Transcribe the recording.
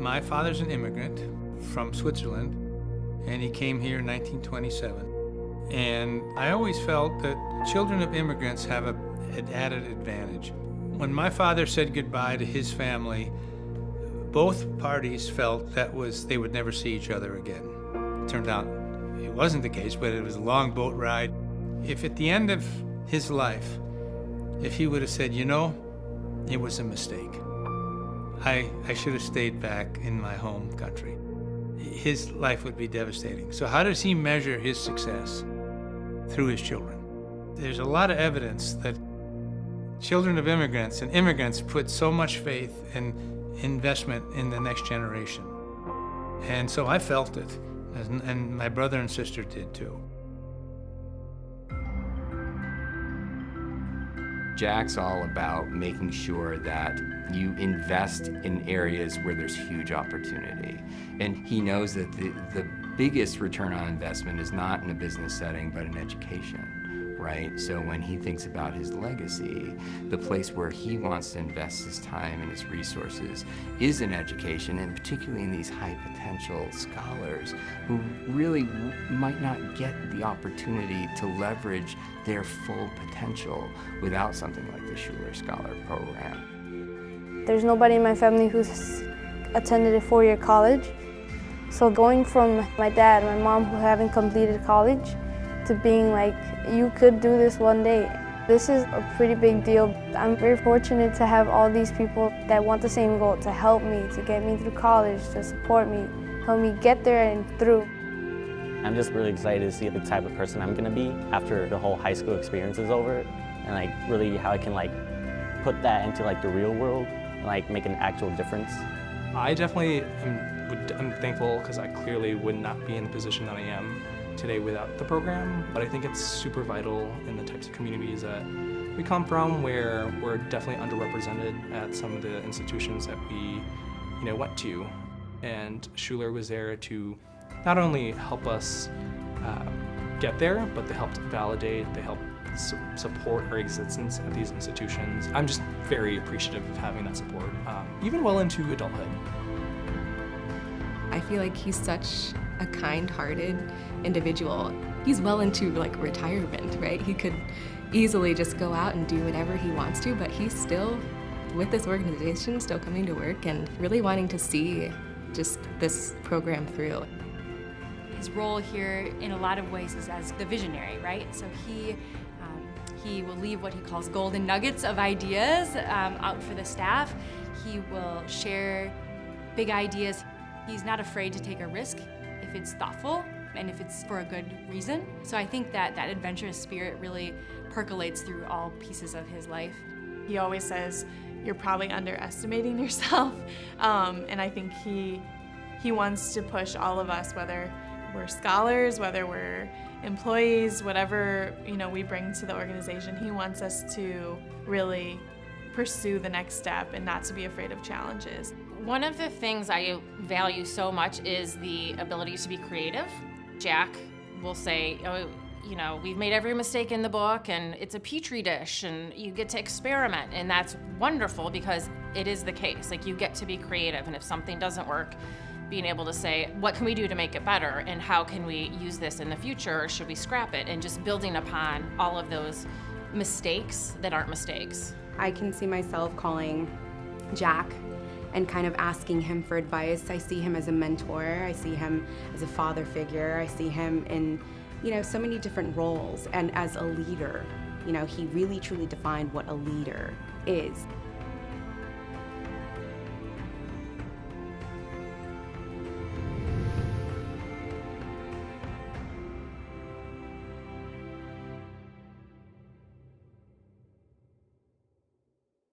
My father's an immigrant from Switzerland, and he came here in 1927. And I always felt that children of immigrants have an added advantage. When my father said goodbye to his family, both parties felt they would never see each other again. It turned out it wasn't the case, but it was a long boat ride. If at the end of his life, if he would have said, it was a mistake. I should have stayed back in my home country. His life would be devastating. So how does he measure his success? Through his children. There's a lot of evidence that children of immigrants and immigrants put so much faith and investment in the next generation. And so I felt it, and my brother and sister did too. Jack's all about making sure that you invest in areas where there's huge opportunity. And he knows that the biggest return on investment is not in a business setting, but in education, right? So when he thinks about his legacy, the place where he wants to invest his time and his resources is in education, and particularly in these high potential scholars who really might not get the opportunity to leverage their full potential without something like the Schuler Scholar Program. There's nobody in my family who's attended a four-year college. So going from my dad, my mom who haven't completed college, to being like, you could do this one day. This is a pretty big deal. I'm very fortunate to have all these people that want the same goal, to help me, to get me through college, to support me, help me get there and through. I'm just really excited to see the type of person I'm gonna be after the whole high school experience is over, and really how I can put that into the real world and make an actual difference. I definitely am thankful because I clearly would not be in the position that I am today without the program, but I think it's super vital in the types of communities that we come from, where we're definitely underrepresented at some of the institutions that we went to. And Schuler was there to not only help us get there, but they helped validate, they helped support our existence at these institutions. I'm just very appreciative of having that support, even well into adulthood. I feel like he's such a kind-hearted individual. He's well into retirement, right? He could easily just go out and do whatever he wants to, but he's still with this organization, still coming to work and really wanting to see just this program through. His role here in a lot of ways is as the visionary, right? So he will leave what he calls golden nuggets of ideas out for the staff. He will share big ideas. He's not afraid to take a risk if it's thoughtful and if it's for a good reason. So I think that adventurous spirit really percolates through all pieces of his life. He always says, you're probably underestimating yourself. And I think he wants to push all of us, whether we're scholars, whether we're employees, whatever we bring to the organization. He wants us to really pursue the next step and not to be afraid of challenges. One of the things I value so much is the ability to be creative. Jack will say, we've made every mistake in the book and it's a petri dish and you get to experiment, and that's wonderful because it is the case. You get to be creative, and if something doesn't work, being able to say, what can we do to make it better, and how can we use this in the future, or should we scrap it, and just building upon all of those mistakes that aren't mistakes. I can see myself calling Jack and kind of asking him for advice. I see him as a mentor, I see him as a father figure, I see him in so many different roles, and as a leader. He really truly defined what a leader is.